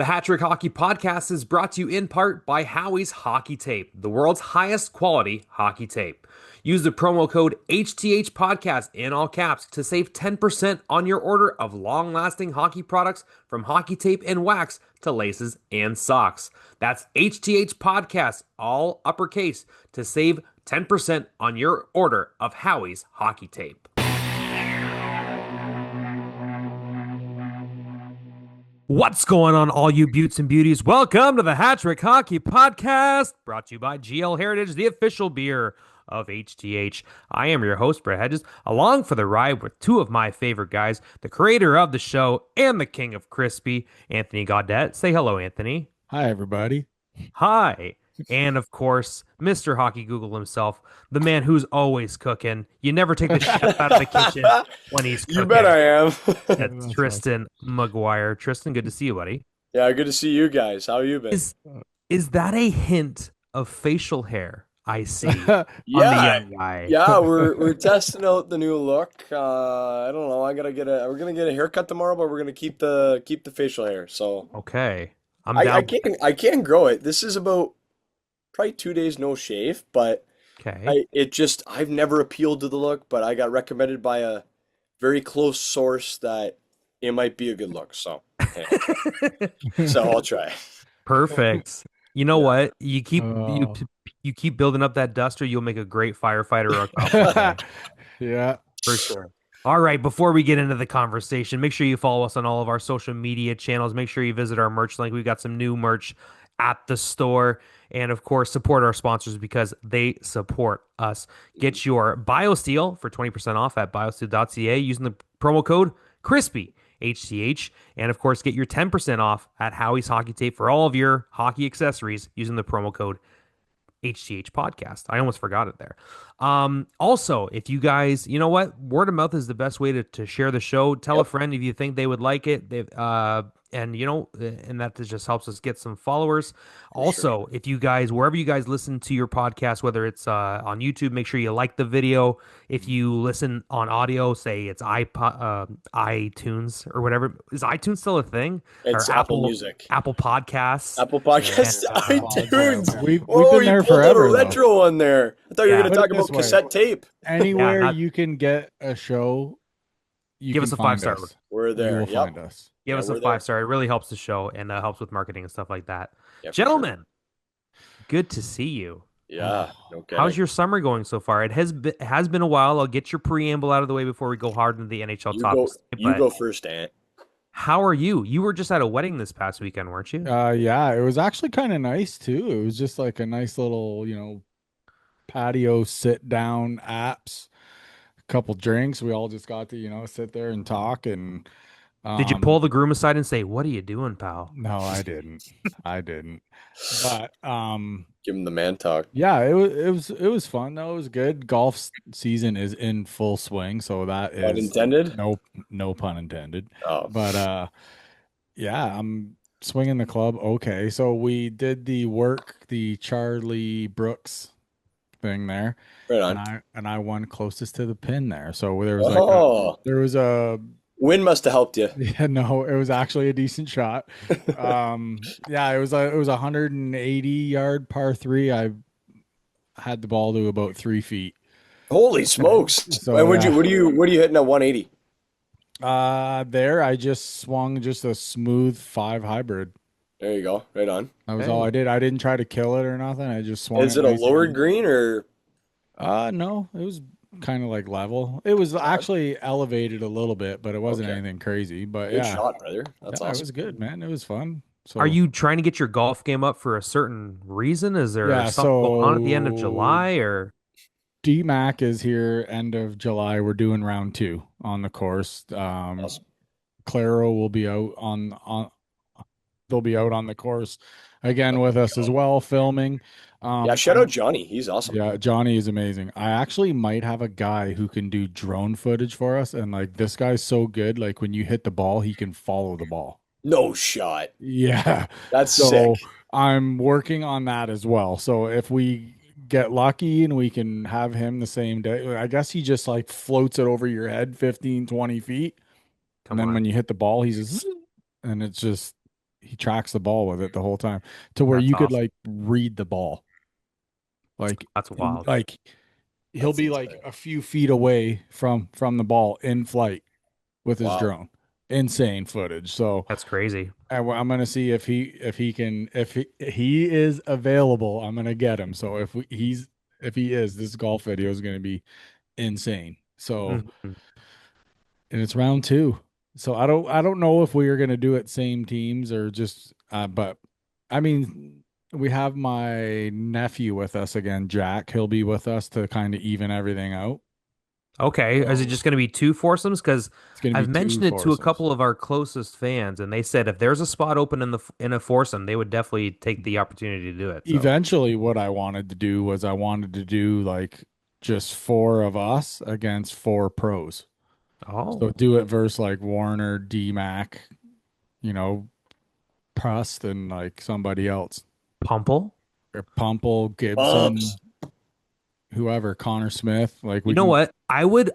The Hat Trick Hockey Podcast is brought to you in part by Howie's Hockey Tape, the world's highest quality hockey tape. Use the promo code HTH Podcast in all caps to save 10% on your order of long-lasting hockey products from hockey tape and wax to laces and socks. That's HTH Podcast, all uppercase, to save 10% on your order of Howie's Hockey Tape. What's going on, all you beauts and beauties? Welcome to the Hat Trick Hockey Podcast, brought to you by GL Heritage, the official beer of HTH. I am your host, Brett Hedges, along for the ride with two of my favorite guys, the creator of the show and the king of crispy, Anthony Gaudette. Say hello, Anthony. Hi, everybody. Hi. And, of course, Mr. Hockey Google himself, the man who's always cooking. You never take the chef out of the kitchen when he's cooking. You bet I am. That's Tristan McGuire. Tristan, good to see you, buddy. Yeah, good to see you guys. How you been? Is that a hint of facial hair I see on Yeah, the young guy? yeah, we're testing out the new look. I don't know. We're gonna get a haircut tomorrow, but we're gonna keep the facial hair. So Okay. I'm I down. can't grow it. This is about probably 2 days no shave, but Okay. I've never appealed to the look, but I got recommended by a very close source that it might be a good look. So yeah. So I'll try. Perfect. You know Yeah. what? You keep building up that duster, you'll make a great firefighter or a cop one day, Yeah. for sure. All right, before we get into the conversation, make sure you follow us on all of our social media channels. Make sure you visit our merch link. We've got some new merch at the store. And of course, support our sponsors because they support us. Get your BioSteel for 20% off at biosteel.ca using the promo code CRISPY, HTH. And of course, get your 10% off at Howie's Hockey Tape for all of your hockey accessories using the promo code HTH Podcast. I almost forgot it there. Also, if you guys, you know what? Word of mouth is the best way to share the show. Tell a friend if you think they would like it. And that just helps us get some followers. Also, if you guys, wherever you guys listen to your podcast, whether it's on YouTube, make sure you like the video. If you listen on audio, say it's iTunes or whatever. Is iTunes still a thing? It's Or Apple Music. Apple Podcasts. Apple Podcasts, And, iTunes. We've Oh, been you there pulled out a forever, though. retro one there. I thought you were Yeah. going to Put talk it about this way. cassette tape. Anywhere not- you can get a show, you Give can us a find 5-star. us. We're You there. will Yep. find us. Give Yeah, us a we're there. 5-star. It really helps the show and helps with marketing and stuff like that. Yeah, for sure. Gentlemen, good to see you. Yeah. No kidding. How's your summer going so far? It has been a while. I'll get your preamble out of the way before we go hard into the NHL You topics. you but go first, Ant. how are you? You were just at a wedding this past weekend, weren't you? Yeah, it was actually kind of nice too. It was just like a nice little, patio sit down apps, a couple drinks. We all just got to, sit there and talk and Did you pull the groom aside and say, "What are you doing, pal?" No, I didn't. I didn't. But Give him the man talk. yeah, it was fun though. It was good. Season is in full swing, so that Pun is intended? no pun intended. Oh. But yeah, I'm swinging the club. Okay, so we did the Charlie Brooks thing there, Right and on. I won closest to the pin there. So there was a Wind must have helped you. yeah, no, it was actually a decent shot. Yeah, it was a 180-yard par three. I had the ball to about 3 feet. Holy smokes. So, And yeah. what are you hitting at 180? There I just swung just a smooth 5 hybrid. There you go. Right on. That was all I did. I didn't try to kill it or nothing. I just swung. Is it a nice and lowered easy. green or No, it was kind of like level. It was actually elevated a little bit, but it wasn't Okay. anything crazy. But good yeah, shot, brother? That's yeah, it awesome. was good, man. It was fun. So Are you trying to get your golf game up for a certain reason? Is there Yeah, something going on at the end of so- July, or DMAC is here end of July. We're doing round 2 on the course. Awesome. Claro will be out on they'll be out on the course again with us as well, filming. Yeah, shout out Johnny. He's awesome. Yeah, Johnny is amazing. I actually might have a guy who can do drone footage for us, and like this guy's so good. Like when you hit the ball, he can follow the ball. No shot. Yeah, That's so sick. I'm working on that as well. So if we get lucky and we can have him the same day, I guess he just like floats it over your head 15, 20 feet. come And then on? when you hit the ball, he's just, and it's just he tracks the ball with it the whole time to where That's you could awesome. like read the ball. Like That's wild. like he'll That's be like insane. a few feet away from the ball in flight with his Wow. drone. Insane footage. So That's crazy. I'm gonna see if he is available. I'm gonna get him. So if he is, this golf video is gonna be insane. So Mhm. and it's round two. So I don't know if we are gonna do it same teams or just but I mean we have my nephew with us again, Jack. He'll be with us to kind of even everything out. Okay, is it So just going to be two foursomes? Because it's gonna be I've two mentioned it to a foursomes. couple of our closest fans, and they said if there's a spot open in a foursome, they would definitely take the opportunity to do it. So, Eventually, what I wanted to do was I wanted to do like just four of us against four pros. So oh, do it versus like Warner, D Mac, you know, Prust, and like somebody else. Pumple. Or Pumple, Bumps. Gibson, whoever, Connor Smith. Like You we know can. what? I would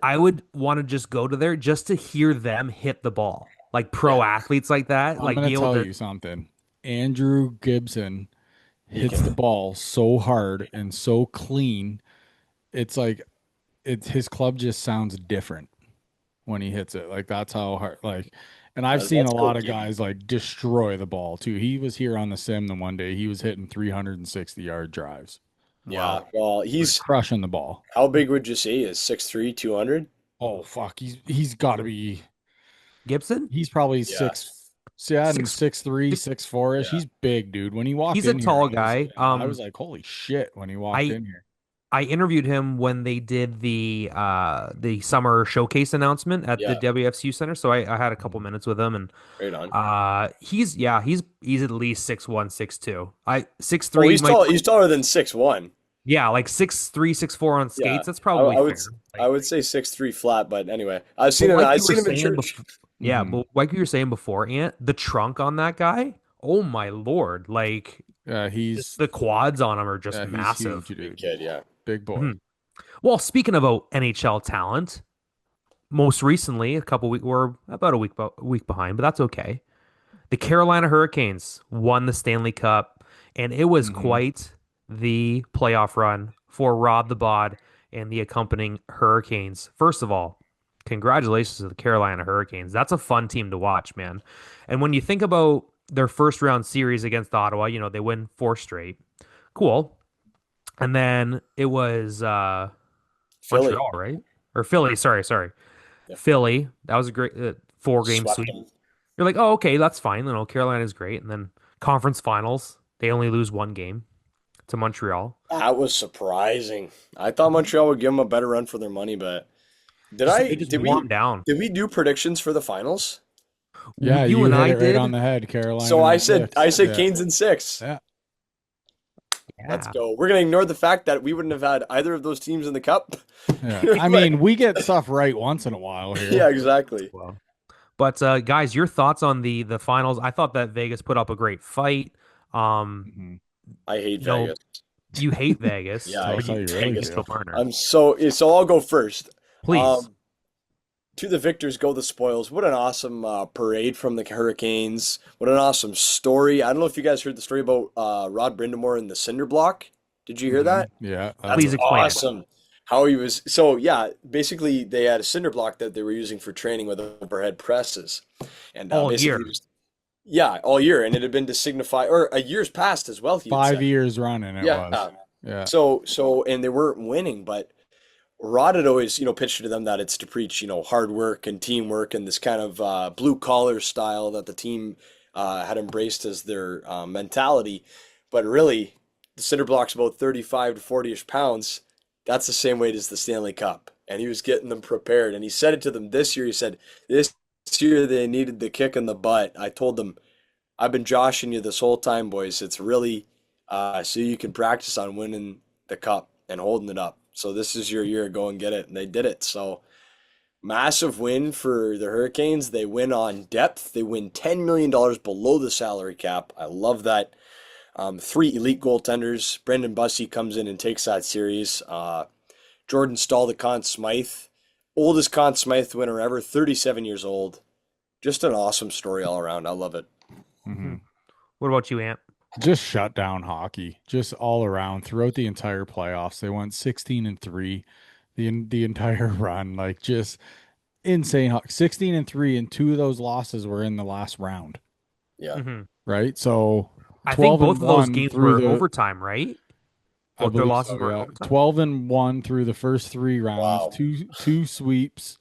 want to just go to there just to hear them hit the ball, like Yeah, pro athletes like that, I'm like gonna be able tell to. you something. Andrew Gibson he hits the can. ball so hard and so clean. It's like his club just sounds different when he hits it. Like that's how hard like and I've seen a Let's go, lot of Gibby. guys like destroy the ball too. He was here on the sim the one day. He was hitting 360-yard drives. Yeah. Wow, Well, Like he's crushing the ball. how big would you say he is? 6'3", 200? Oh fuck. He's gotta be Gibson, he's probably Yeah. yeah, and six. 6'3", six 6'4" ish. Yeah. He's big, dude. When he walked He's a in here, tall guy. I was like, holy shit when he walked I in here. I interviewed him when they did the summer showcase announcement at the Yeah. WFCU Center. So I had a couple Mhm. minutes with him, and Right on. he's at least 6'1", 6'2". I six Oh, three might He's taller than 6'1". yeah, like 6'3", 6'4" on Yeah. skates. That's I, probably I would fair. I Like, would say 6'3" flat, but anyway, but like I've you were seen him in saying church. before, yeah, Mhm. but like you were saying before, Ant, the trunk on that guy, oh my Lord, like Yeah, just the quads on him are just he's huge, massive. Big dude. kid, yeah. Big boy. Mhm. Well, speaking about NHL talent, most recently, we're about a week behind, but that's okay. The Carolina Hurricanes won the Stanley Cup, and it was Hmm. quite the playoff run for Rod the Bod and the accompanying Hurricanes. First of all, congratulations to the Carolina Hurricanes. That's a fun team to watch, man. And when you think about their first round series against Ottawa, they win four straight. Cool. And then it was Philly. Montreal, right? Or Philly, sorry. Yeah. Philly. That was a great four-game Swept sweep. them. You're like, oh, okay, that's fine. Carolina's great. And then conference finals, they only lose one game to Montreal. That was surprising. I thought Montreal would give them a better run for their money, but They just wore them down. did we do predictions for the finals? Yeah, You you and hit I it right on did. the head. So Carolina in I six. said Yeah. Canes in 6. Yeah. Let's Yeah. go. We're gonna ignore the fact that we wouldn't have had either of those teams in the cup. Yeah. I But mean, we get stuff right once in a while yeah, here. exactly. Well, but guys, your thoughts on the finals? I thought that Vegas put up a great fight. Um, Mhm. I hate you know, Vegas. you hate Vegas, Yeah, I Tell us but how you hate you like really Vegas. Mitch the feel. Marner. So I'll go first. Please. Um, to the victors go the spoils. What an awesome parade from the Hurricanes. What an awesome story. I don't know if you guys heard the story about Rod Brindamore and the cinder block. Did you hear that? Yeah. That's Please explain it. awesome. How he was so yeah, basically they had a cinder block that they were using for training with overhead presses. And All basically year. just yeah, all year. And it had been to signify or a year's past as well, he had 5 said. years running it was. Yeah. Yeah. So and they weren't winning, but Rod had always, pitched to them that it's to preach, hard work and teamwork and this kind of blue collar style that the team had embraced as their mentality. But really, the cinder block's about 35 to 40-ish pounds. That's the same weight as the Stanley Cup. And he was getting them prepared. And he said it to them this year. He said, this year they needed the kick in the butt. I told them, I've been joshing you this whole time, boys. It's really so you can practice on winning the cup and holding it up. So this is your year. Go and get it. And they did it. So massive win for the Hurricanes. They win on depth. They win $10 million below the salary cap. I love that. Three elite goaltenders. Brendan Bussey comes in and takes that series. Jordan Stahl, the Conn Smythe, oldest Conn Smythe winner ever, 37 years old. Just an awesome story all around. I love it. Hmm. What about you, Ant? Just shut down hockey, just all around throughout the entire playoffs. They went 16-3 the entire run, like just insane. 16-3, and two of those losses were in the last round, Yeah. Hmm. right? So I think 12 both and of those 1 games through were the overtime, right? I Both their believe losses so, were in yeah. overtime. 12-1 through the first three rounds, Wow. two sweeps.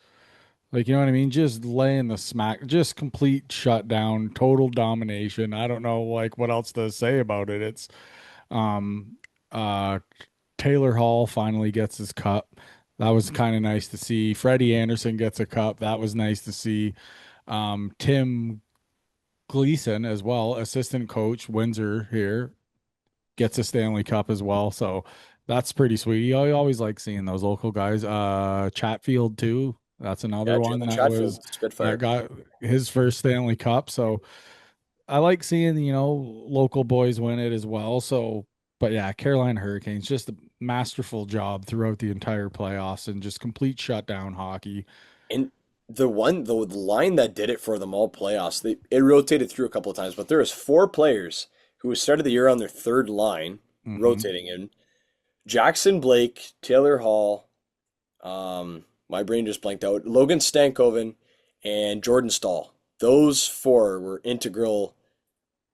Like, you know what I mean? Just laying the smack, just complete shutdown, total domination. I don't know like what else to say about it. It's um uh Taylor Hall finally gets his cup. That was kind of nice to see. Freddie Anderson gets a cup. That was nice to see. Tim Gleason as well, assistant coach, Windsor here, gets a Stanley Cup as well. So that's pretty sweet. I always like seeing those local guys. Chatfield too. That's Yeah, another one Jalen Chatfield, that Spitfire. got his first Stanley Cup. So I like seeing, local boys win it as well. So, but yeah, Carolina Hurricanes, just a masterful job throughout the entire playoffs and just complete shutdown hockey. And the line that did it for them all playoffs, it rotated through a couple of times, but there was four players who started the year on their third line, Hmm. rotating in. Jackson Blake, Taylor Hall, my brain just blanked out, Logan Stankoven, and Jordan Stahl. Those four were integral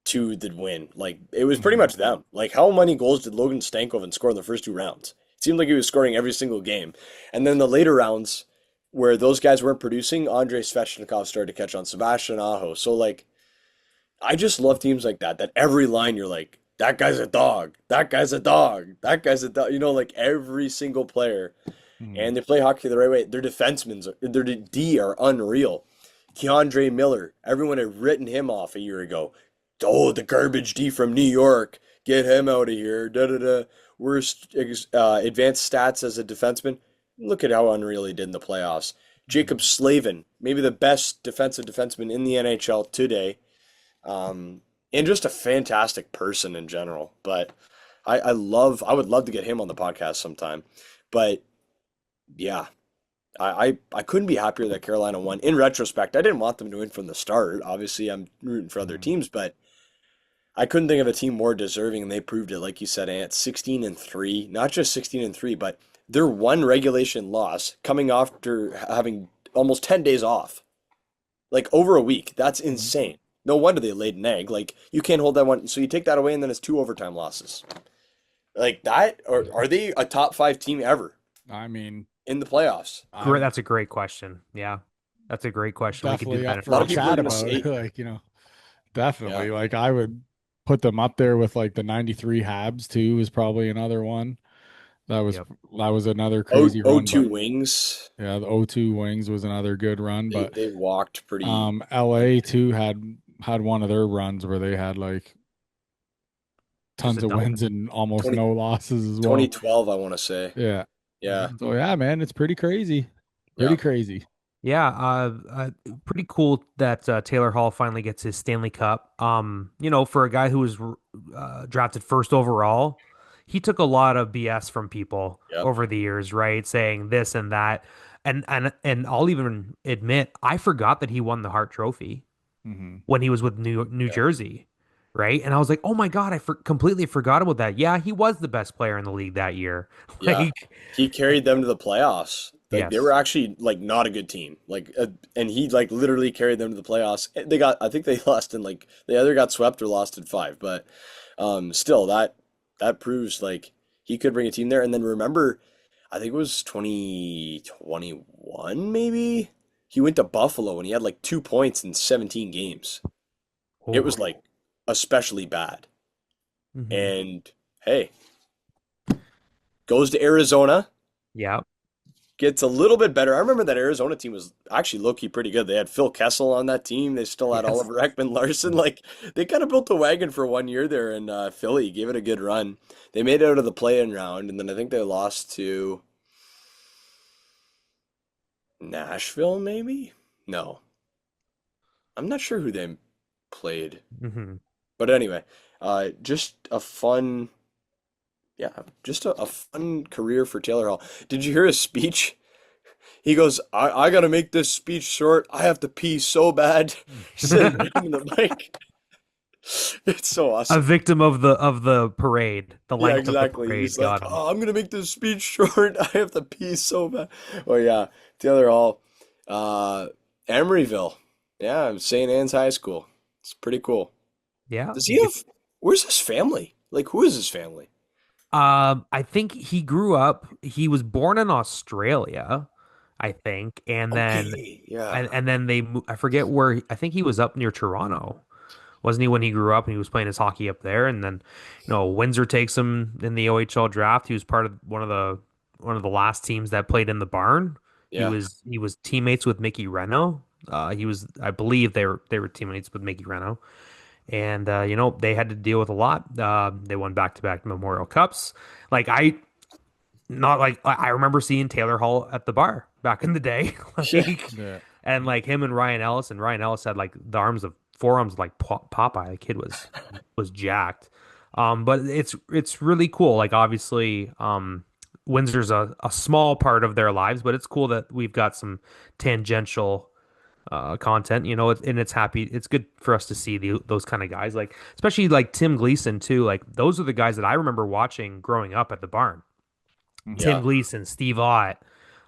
to the win. Like it was pretty Hmm. much them. Like how many goals did Logan Stankoven score in the first two rounds? It seemed like he was scoring every single game. And then the later rounds where those guys weren't producing, Andrei Svechnikov started to catch on, Sebastian Aho. So like I just love teams like that. That every line you're like, that guy's a dog. That guy's a dog. That guy's a dog. You know, like every single player. Hmm. And they play hockey the right way. Their defensemen, their D are unreal. Keandre Miller, everyone had written him off a year ago. Oh, the garbage D from New York. Get him out of here. Da da da. Worst advanced stats as a defenseman. Look at how unreal he did in the playoffs. Jacob Slavin, maybe the best defensive defenseman in the NHL today, and just a fantastic person in general. But I would love to get him on the podcast sometime. But yeah, I couldn't be happier that Carolina won. In retrospect, I didn't want them to win from the start. Obviously, I'm rooting for other Hmm. teams, but I couldn't think of a team more deserving, and they proved it, like you said, Ant, 16-3. Not just 16-3, but their one regulation loss coming after having almost 10 days off, like over a week. That's Hmm. insane. No wonder they laid an egg. Like you can't hold that one. So you take that away, and then it's two overtime losses. Like that, or are they a top five team ever I mean, in the playoffs? Great. I'm That's a great question. Yeah, that's a great question. We could do definitely that up in A for lot a of people hockey. are chat gonna about it. say, Like, yeah. definitely. Like, I would put them up there with like the 93 Habs too, is probably another one. That was Yep. that was another O crazy run, O2 but Wings, yeah, the O2 Wings was another good run, but they walked pretty. LA too had one of their runs where they had like Just a tons of dump. wins and almost 20, no losses as well. 2012, I want to say. Yeah. Yeah, So yeah, man, it's pretty crazy. yeah. Pretty crazy. Yeah, pretty cool that Taylor Hall finally gets his Stanley Cup. For a guy who was drafted first overall, he took a lot of BS from people Yep. over the years, right? Saying this and that, and I'll even admit I forgot that he won the Hart Trophy Hmm. when he was with New Yeah. Jersey, right? And I was like, oh my God, completely forgot about that. Yeah, he was the best player in the league that year. Yeah. Like, He carried them to the playoffs. Like they were yes, actually like not a good team. Like and he like literally carried them to the playoffs. I think they lost in like they either got swept or lost in five, but still that proves like he could bring a team there. And then remember, I think it was 2021 maybe. He went to Buffalo and he had like 2 points in 17 games. It oh, was like especially bad. hmm, And hey, goes to Arizona, yeah, gets a little bit better. I remember that Arizona team was actually low-key pretty good. They had Phil Kessel on that team. They still had yes. Oliver Ekman-Larsson. Like they kind of built a wagon for 1 year there in Philly. Gave it a good run. They made it out of the play-in round, and then I think they lost to Nashville, maybe? No, I'm not sure who they played. Hmm. But anyway, just a fun, yeah, just a fun career for Taylor Hall. Did you hear his speech? He goes, I gotta make this speech short. I have to pee so bad. Sitting down in the mic. It's so A awesome. victim of the parade, the Yeah, length of the exactly. parade He's like, got him. "Oh, I'm gonna make this speech short. I have to pee so bad." Oh yeah, Taylor Hall, uh, Emeryville. Yeah, St. Anne's High School. It's pretty cool. Yeah. Does he have? Where's his family? Like, who is his family? I think he grew up. He was born in Australia, I think, Okay, yeah, and then I forget where. I think he was up near Toronto, wasn't he, when he grew up and he was playing his hockey up there? And then, Windsor takes him in the OHL draft. He was part of one of the last teams that played in the barn. yeah. He was teammates with Mickey Reno. I believe they were teammates with Mickey Reno. And they had to deal with a lot. They won back-to-back Memorial Cups. Like I not like I remember seeing Taylor Hall at the bar back in the day, Yeah. like, Yeah. and like him and Ryan Ellis, and Ryan Ellis had like the forearms like Popeye. The kid was jacked. But it's really cool. Like obviously, Windsor's a small part of their lives, but it's cool that we've got some tangential content, and it's good for us to see those kind of guys, like especially like Tim Gleason too. Like those are the guys that I remember watching growing up at the barn. Mhm. Yeah. Tim Gleason, Steve Ott.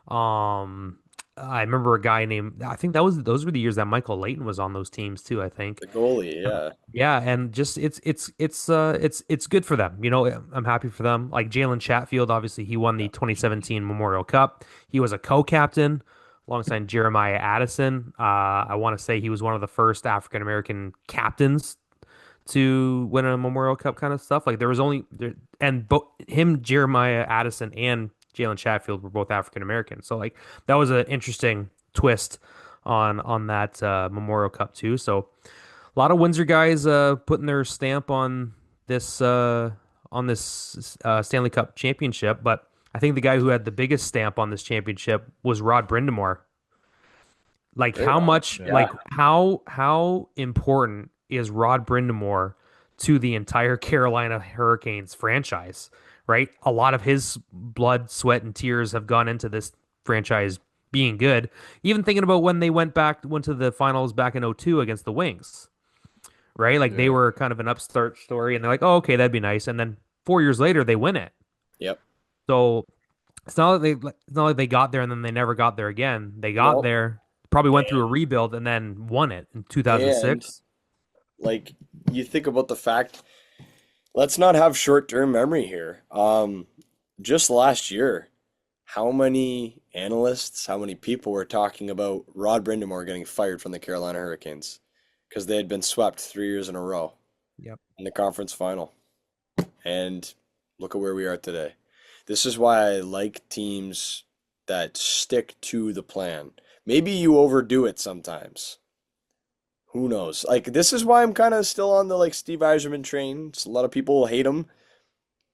Um, I remember a guy named, I think those were the years that Michael Layton was on those teams too, I think. The goalie, yeah. Yeah, and just it's good for them. I'm happy for them. Like Jalen Chatfield, obviously he won the 2017 Memorial Cup. He was a co-captain alongside Jeremiah Addison. I want to say he was one of the first African American captains to win a Memorial Cup kind of stuff. Like there was only there, and both him, Jeremiah Addison, and Jalen Chatfield were both African American. So like that was an interesting twist on that Memorial Cup too. So a lot of Windsor guys putting their stamp this on this Stanley Cup championship. But I think the guy who had the biggest stamp on this championship was Rod Brindamore. Like Right how on. much, Yeah. like how important is Rod Brindamore to the entire Carolina Hurricanes franchise, right? A lot of his blood, sweat, and tears have gone into this franchise being good. Even thinking about when they went to the finals back in '02 against the Wings, right? Like they Yeah. were kind of an upstart story, and they're like, oh, okay, that'd be nice. And then 4 years later, they win it. Yep. So it's not like they got there and then they never got there again. They got No. there, probably went through a And rebuild and then won it in and 2006. like you think about the fact, let's not have short-term memory here. Just last year, how many analysts, how many people were talking about Rod Brindamore getting fired from the Carolina Hurricanes because they had been swept 3 years in a row Yep. in the conference final. And look at where we are today. This is why I like teams that stick to the plan. Maybe you overdo it sometimes. Who knows? Like this is why I'm kind of still on the like Steve Yzerman train. A lot of people hate him.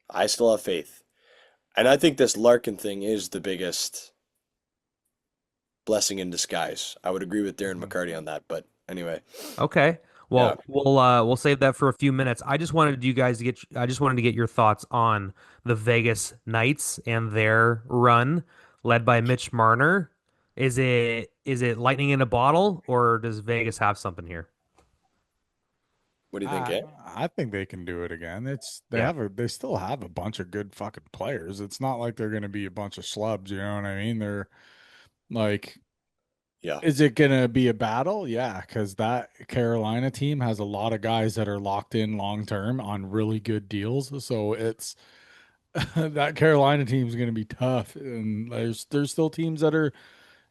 I still have faith. And I think this Larkin thing is the biggest blessing in disguise. I would agree with Darren Mhm. McCarty on that, but anyway. Okay. Yeah. Well, we'll save that for a few minutes. I just wanted to get your thoughts on the Vegas Knights and their run led by Mitch Marner. Is it lightning in a bottle or does Vegas have something here? What do you think, I eh? I think they can do it again. Yeah. They still have a bunch of good fucking players. It's not like they're gonna be a bunch of schlubs, you know what I mean? They're like, Yeah. is it gonna be a battle? Yeah, because that Carolina team has a lot of guys that are locked in long term on really good deals. So it's that Carolina team is gonna be tough. And there's still teams that are,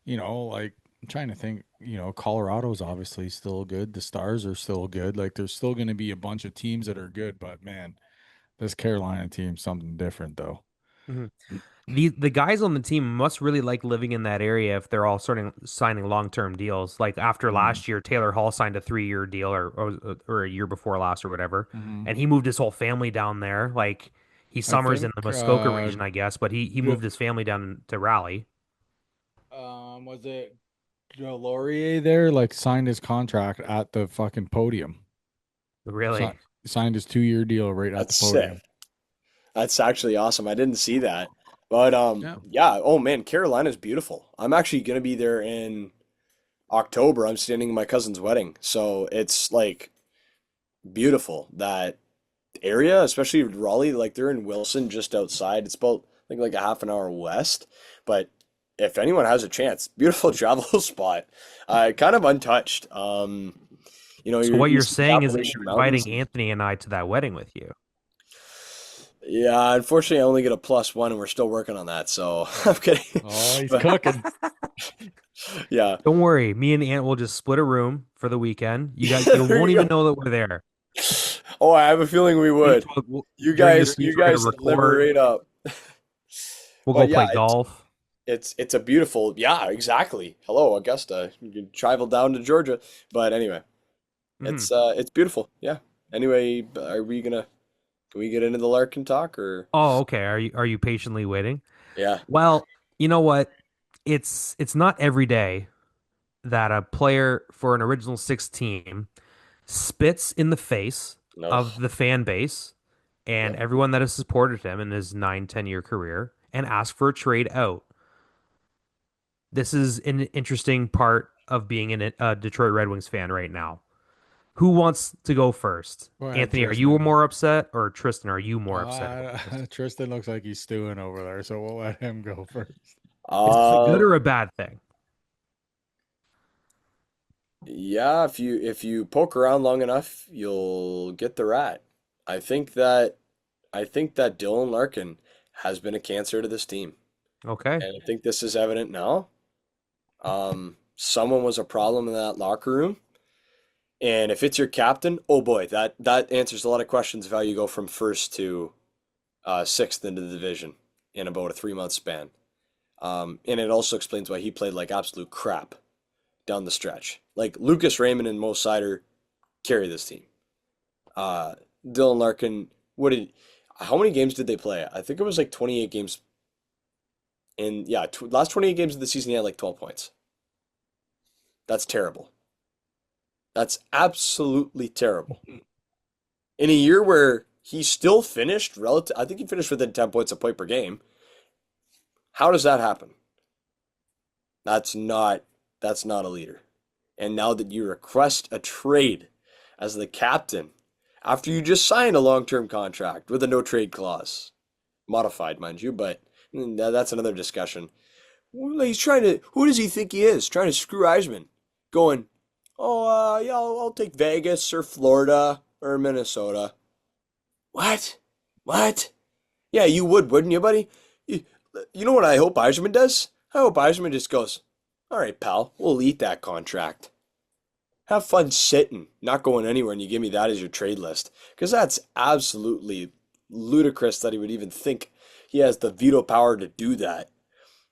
like I'm trying to think, Colorado's obviously still good. The Stars are still good. Like there's still going to be a bunch of teams that are good, but man, this Carolina team's something different though. Mhm. The guys on the team must really like living in that area if they're all starting signing long-term deals. Like after Mm-hmm. last year, Taylor Hall signed a 3-year deal or a year before last or whatever, Mm-hmm. and he moved his whole family down there. Like he I summers in think the Muskoka region, I guess, but he Joe, moved his family down to Raleigh. was it Joe Laurier there like signed his contract at the fucking podium. Si- Really? Signed his 2-year deal right at the That's sick. podium. That's actually awesome. I didn't see that. But Yeah. yeah, oh man, Carolina's beautiful. I'm actually gonna be there in October. I'm standing in my cousin's wedding. So it's like beautiful. That area, especially Raleigh, like they're in Wilson just outside. It's about I think like a half an hour west. But if anyone has a chance, beautiful travel spot. Kind of untouched. So what You you're see the saying is that Appalachian you're Mountains. inviting Anthony and I to that wedding with you. Yeah, unfortunately, I only get a +1, and we're still working on that. So I'm kidding. Oh, he's But cooking. yeah, Don't worry, me and Ant will just split a room for the weekend. You there won't you even go. know that we're there. Oh, I have a feeling we Speech would. during the You speech, we're gonna guys record. liberate up. We'll go But yeah, play golf. it's a beautiful. Yeah, exactly. Hello, Augusta. You can travel down to Georgia. But anyway, Mhm. it's beautiful. Yeah. Anyway, can we get into the Larkin talk or Oh, okay. Are you patiently waiting? yeah. Well, you know what? It's not every day that a player for an original six team spits in the face No. of the fan base and Yep. everyone that has supported him in his 9, 10 year career and ask for a trade out. This is an interesting part of being a Detroit Red Wings fan right now. Who wants to go first? Go ahead, Anthony, are you Tristan. more upset, or Tristan, are you more upset about this? Tristan looks like he's stewing over there, so we'll let him go first. Is this a good Uh or a bad thing? yeah, if you poke around long enough, you'll get the rat. I think that I think that Dylan Larkin has been a cancer to this team. Okay. And I think this is evident now. Someone was a problem in that locker room. And if it's your captain, oh boy, that answers a lot of questions of how you go from first to sixth into the division in about a 3 month span. And it also explains why he played like absolute crap down the stretch. Like Lucas Raymond and Mo Sider carry this team. Uh, Dylan Larkin, what did how many games did they play? I think it was like 28 games. And yeah, last 28 games of the season, he had like 12 points. That's terrible. That's absolutely terrible. In a year where he still finished relative, I think he finished within 10 points a point per game. How does that happen? That's not that's not a leader. And now that you request a trade as the captain after you just signed a long-term contract with a no trade clause, modified, mind you, but that's another discussion. Well, he's trying to. Who does he think he is? Trying to screw Eisman, going, oh, yeah, I'll take Vegas or Florida or Minnesota. What? What? Yeah, you would, wouldn't you, buddy? You, you know what I hope Eisman does? I hope Eisman just goes, all right, pal, we'll eat that contract. Have fun sitting, not going anywhere, and you give me that as your trade list. Because that's absolutely ludicrous that he would even think he has the veto power to do that.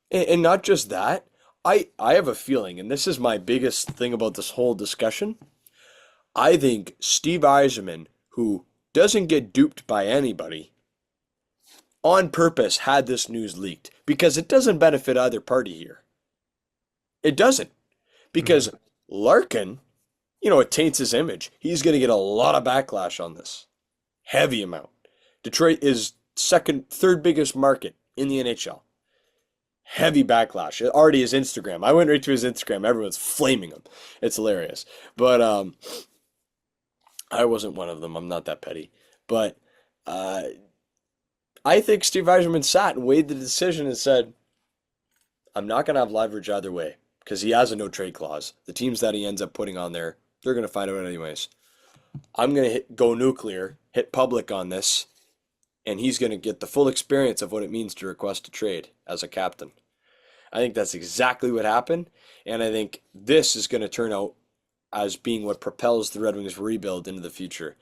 And not just that, I have a feeling, and this is my biggest thing about this whole discussion. I think Steve Eiserman, who doesn't get duped by anybody, on purpose had this news leaked because it doesn't benefit either party here. It doesn't. Mhm. Because Larkin, it taints his image. He's going to get a lot of backlash on this. Heavy amount. Detroit is second, third biggest market in the NHL. Heavy backlash. It already is Instagram. I went right to his Instagram. Everyone's flaming him. It's hilarious. But I wasn't one of them. I'm not that petty. But uh, I think Steve Yzerman sat and weighed the decision and said, I'm not going to have leverage either way because he has a no trade clause. The teams that he ends up putting on there, they're going to find out anyways. I'm going to go nuclear, hit public on this, and he's going to get the full experience of what it means to request a trade as a captain. I think that's exactly what happened, and I think this is going to turn out as being what propels the Red Wings rebuild into the future.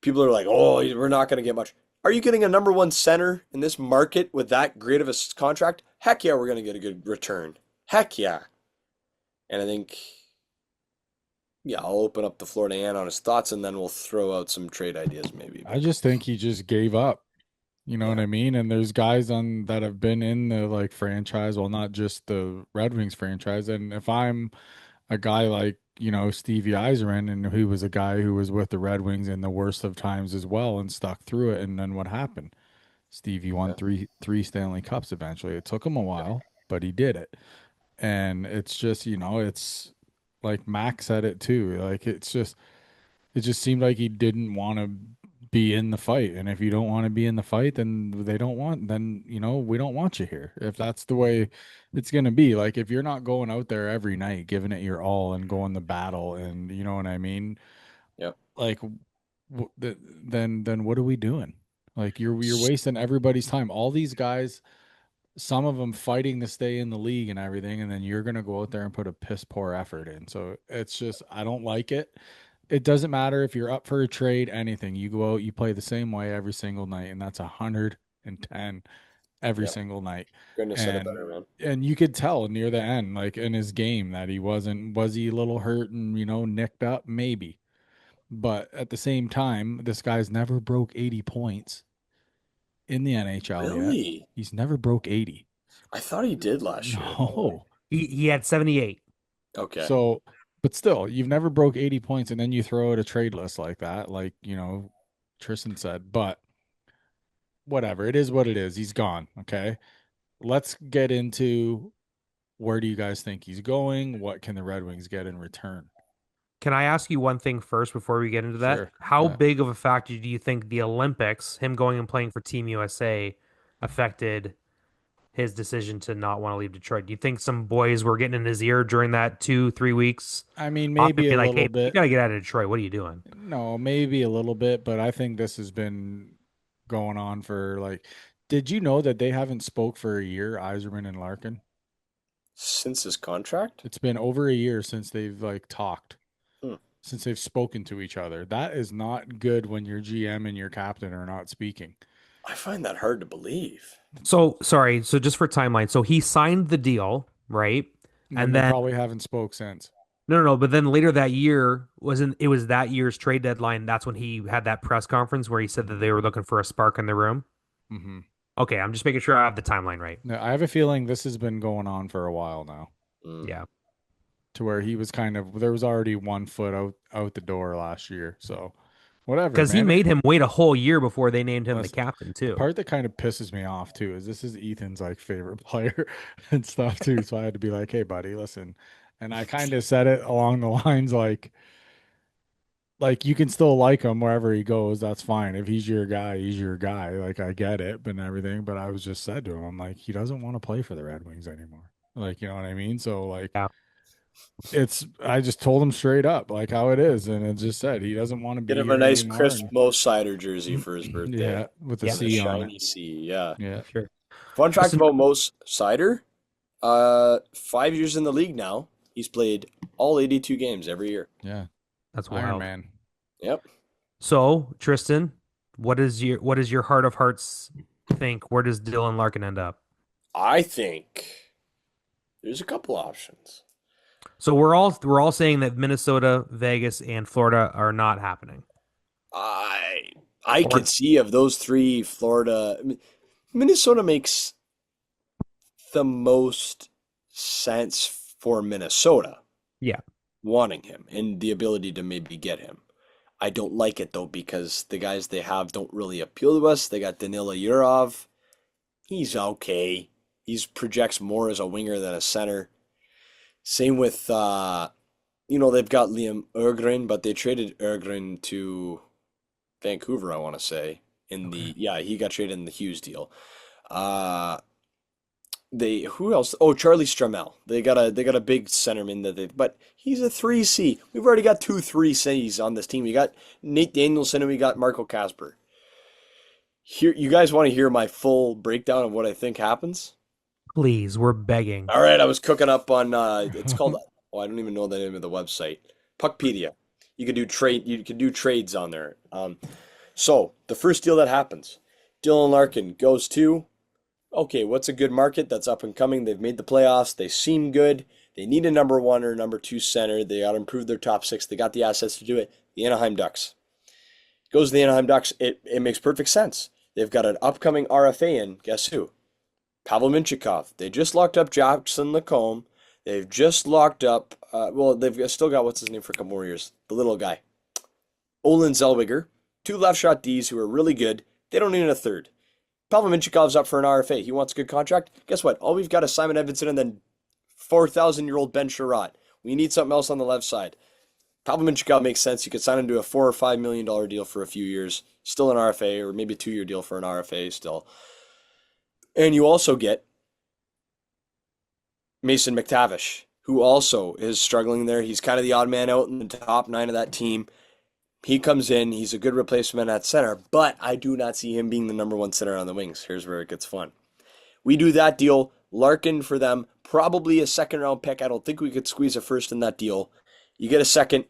People are like, "Oh, we're not going to get much." Are you getting a number one center in this market with that great of a contract? Heck yeah, we're going to get a good return. Heck yeah. And I think, yeah, I'll open up the floor to Ann on his thoughts, and then we'll throw out some trade ideas maybe. I But just think he just gave up. You know what yeah, I mean? And there's guys on that have been in the like franchise, well, not just the Red Wings franchise. And if I'm a guy like, Stevie Yzerman, and he was a guy who was with the Red Wings in the worst of times as well and stuck through it, and then what happened? Stevie won yeah, three Stanley Cups eventually. It took him a yeah, while, but he did it. And it's just, it's like Max said it too. Like it's just It just seemed like he didn't want to be in the fight. And if you don't want to be in the fight, then then, we don't want you here. If that's the way it's going to be. Like, if you're not going out there every night, giving it your all and going to battle, and you know what I mean? Yep. Like, then what are we doing? Like, you're wasting everybody's time. All these guys, some of them fighting to stay in the league and everything, and then you're going to go out there and put a piss poor effort in. So it's just, I don't like it. It doesn't matter if you're up for a trade, anything. You go out, you play the same way every single night, and that's 110 every Yep. single night. Couldn't have said it And better, man. you could tell near the end, like in his game, that he wasn't, was he a little hurt and, nicked up? Maybe. But at the same time, this guy's never broke 80 points in the NHL yet. Really? He's never broke 80. I thought he did last year. No. He had 78. Okay. So, but still, you've never broke 80 points, and then you throw out a trade list like that, like, Tristan said. But whatever, it is what it is. He's gone. Okay. Let's get into, where do you guys think he's going? What can the Red Wings get in return? Can I ask you one thing first before we get into that? Sure. How Yeah. big of a factor do you think the Olympics, him going and playing for Team USA, affected his decision to not want to leave Detroit? Do you think some boys were getting in his ear during that 2-3 weeks I mean, off and maybe be a like, little hey, you bit. got to get out of Detroit. What are you doing? No, maybe a little bit, but I think this has been going on for, like, did you know that they haven't spoke for a year, Yzerman and Larkin? Since his contract? It's been over a year since they've, like, talked, Hmm. since they've spoken to each other. That is not good when your GM and your captain are not speaking. I find that hard to believe. So, sorry. So, just for timeline. So, he signed the deal, right? And And they then, probably haven't spoke since. no. But then later that year, it was that year's trade deadline. That's when he had that press conference where he said that they were looking for a spark in the room. Mm-hmm. Okay. I'm just making sure I have the timeline right. Now, I have a feeling this has been going on for a while now, Mm. Yeah. to where he was there was already 1 foot out the door last year. So whatever, Because he man. made him wait a whole year before they named him the Listen, captain, the too. part that kind of pisses me off too is this is Ethan's, like, favorite player and stuff too. So I had to be like, hey buddy, listen. And I kind of said it along the lines like you can still like him wherever he goes. That's fine. If he's your guy, he's your guy. Like, I get it and everything. But I was just said to him, I'm like, he doesn't want to play for the Red Wings anymore. Like, you know what I mean? So, like, Yeah. I just told him straight up, like, how it is. And it just said he doesn't want to be Get him a here nice anymore. crisp Mo Sider jersey for his birthday. Yeah, with a Yeah. The C on shiny it. C, yeah. Yeah. Sure. Fun fact Listen- about Mo Sider, 5 years in the league now. He's played all 82 games every year. Yeah. That's Iron wild. Man. Yep. So, Tristan, what is your heart of hearts think? Where does Dylan Larkin end up? I think there's a couple options. So we're all saying that Minnesota, Vegas, and Florida are not happening. I could see of those three, Florida, Minnesota makes the most sense for Minnesota. Yeah. Wanting him and the ability to maybe get him. I don't like it though because the guys they have don't really appeal to us. They got Danila Yurov. He's okay. He projects more as a winger than a center. Same with they've got Liam Öhgren, but they traded Öhgren to Vancouver, I want to say. He got traded in the Hughes deal. Who else? Oh, Charlie Stramel. They got a big centerman but he's a 3C. We've already got 2 3Cs on this team. We got Nate Danielson and we got Marco Kasper. Here, you guys want to hear my full breakdown of what I think happens? Please, we're begging. All right, I was cooking up on it's called I don't even know the name of the website. Puckpedia. You can do trades on there. So the first deal that happens, Dylan Larkin goes to, okay, what's a good market that's up and coming? They've made the playoffs. They seem good. They need a number 1 or number 2 center. They got to improve their top 6. They got the assets to do it. The Anaheim Ducks. Goes to the Anaheim Ducks. It makes perfect sense. They've got an upcoming RFA in. Guess who? Pavel Minchikov. They just locked up Jackson Lacombe. They've just locked up, they've still got, what's his name for a couple more years? The little guy. Olin Zellweger. 2 left shot Ds who are really good. They don't need a third. Pavel Minchikov's up for an RFA. He wants a good contract. Guess what? All we've got is Simon Edvinsson and then 4,000-year-old Ben Sherratt. We need something else on the left side. Pavel Mintyukov makes sense. You could sign him to a $4 or $5 million deal for a few years, still an RFA, or maybe a 2 year deal for an RFA still. And you also get Mason McTavish, who also is struggling there. He's kind of the odd man out in the top nine of that team. He comes in, he's a good replacement at center, but I do not see him being the number one center on the wings. Here's where it gets fun. We do that deal. Larkin for them, probably a second round pick. I don't think we could squeeze a first in that deal. You get a second,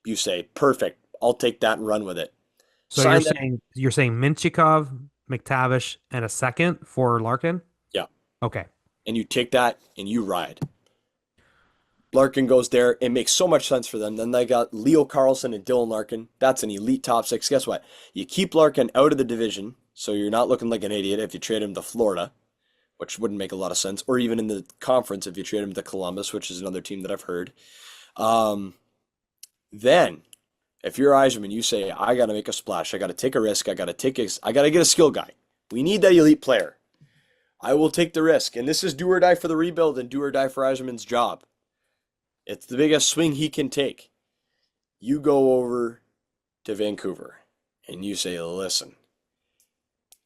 you say, perfect. I'll take that and run with it. So Sign you're saying Minchikov, McTavish, and a second for Larkin? yeah, Okay. and you take that and you ride. Larkin goes there. It makes so much sense for them. Then they got Leo Carlson and Dylan Larkin. That's an elite top six. Guess what? You keep Larkin out of the division, so you're not looking like an idiot if you trade him to Florida, which wouldn't make a lot of sense, or even in the conference if you trade him to Columbus, which is another team that I've heard. Then, if you're Yzerman, you say, I got to make a splash. I got to take a risk. I got to get a skill guy. We need that elite player. I will take the risk. And this is do or die for the rebuild and do or die for Yzerman's job. It's the biggest swing he can take. You go over to Vancouver and you say, listen,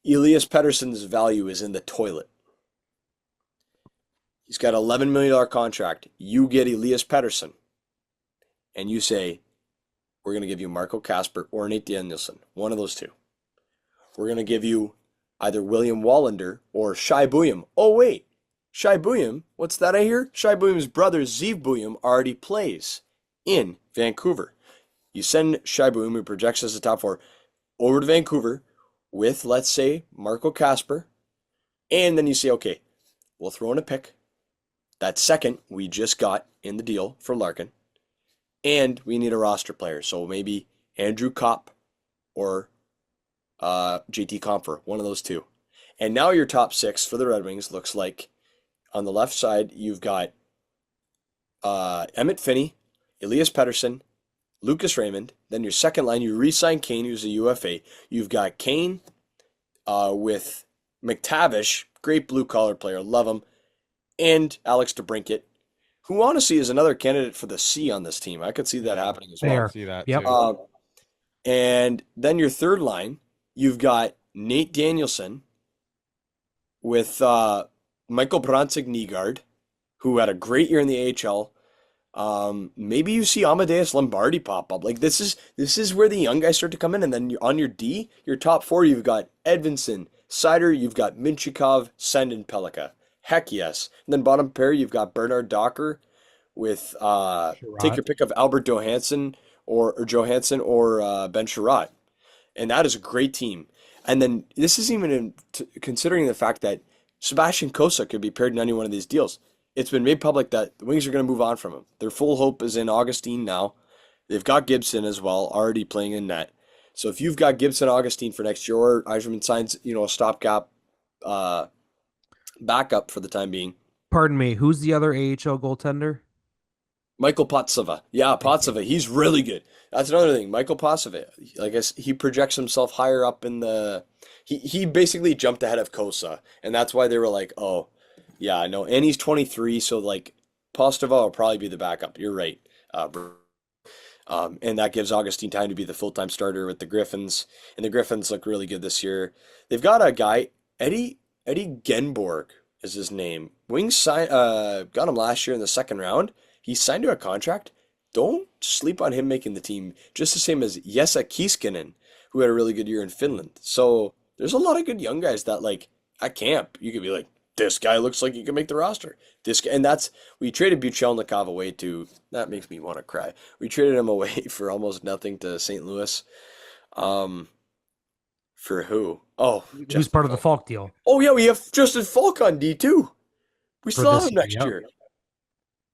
Elias Pettersson's value is in the toilet. He's got an $11 million contract. You get Elias Pettersson. And you say, we're going to give you Marco Kasper or Nate Danielson. One of those two. We're going to give you either William Wallander or Shai Buium. Oh, wait. Shai Buium, what's that I hear? Shai Buium's brother, Zeev Buium, already plays in Vancouver. You send Shai Buium, who projects as a top four, over to Vancouver with, let's say, Marco Kasper. And then you say, okay, we'll throw in a pick. That second we just got in the deal for Larkin. And we need a roster player. So maybe Andrew Kopp or JT Compher, one of those two. And now your top six for the Red Wings looks like on the left side, you've got Emmett Finney, Elias Pettersson, Lucas Raymond. Then your second line, you re-sign Kane, who's a UFA. You've got Kane with McTavish, great blue-collar player, love him, and Alex DeBrincat, who honestly is another candidate for the C on this team. I could see that happening as well. I see that Yep. too. And then your third line, you've got Nate Danielson with Michael Bronzig-Nygaard, who had a great year in the AHL. Maybe you see Amadeus Lombardi pop up. Like this is where the young guys start to come in. And then on your D, your top four, you've got Edvinsson, Seider, you've got Minchikov, Send, and Pelika. Heck yes. And then bottom pair, you've got Bernard Docker with take your pick of Albert Johansson or Ben Sherratt. And that is a great team. And then this is even considering the fact that Sebastian Kosa could be paired in any one of these deals. It's been made public that the Wings are going to move on from him. Their full hope is in Augustine now. They've got Gibson as well, already playing in net. So if you've got Gibson, Augustine for next year, or Yzerman signs, a stopgap backup for the time being. Pardon me, who's the other AHL goaltender? Michael Potsava. Yeah, Potsava. He's really good. That's another thing. Michael Potsava. I guess he projects himself higher up in the. He basically jumped ahead of Kosa, and that's why they were like, oh, yeah, no. And he's 23, so like Postava will probably be the backup. You're right. And that gives Augustine time to be the full-time starter with the Griffins, and the Griffins look really good this year. They've got a guy, Eddie Genborg is his name. Wings got him last year in the second round. He signed to a contract. Don't sleep on him making the team. Just the same as Jesse Kiiskinen, who had a really good year in Finland. So there's a lot of good young guys that like at camp you could be like, this guy looks like he can make the roster. This guy, and we traded Buchelnikov away to. That makes me want to cry. We traded him away for almost nothing to St. Louis. For who? Oh, Who's part of the Falk deal? Oh yeah, we have Justin Falk on D too. We For still have this him next year, year.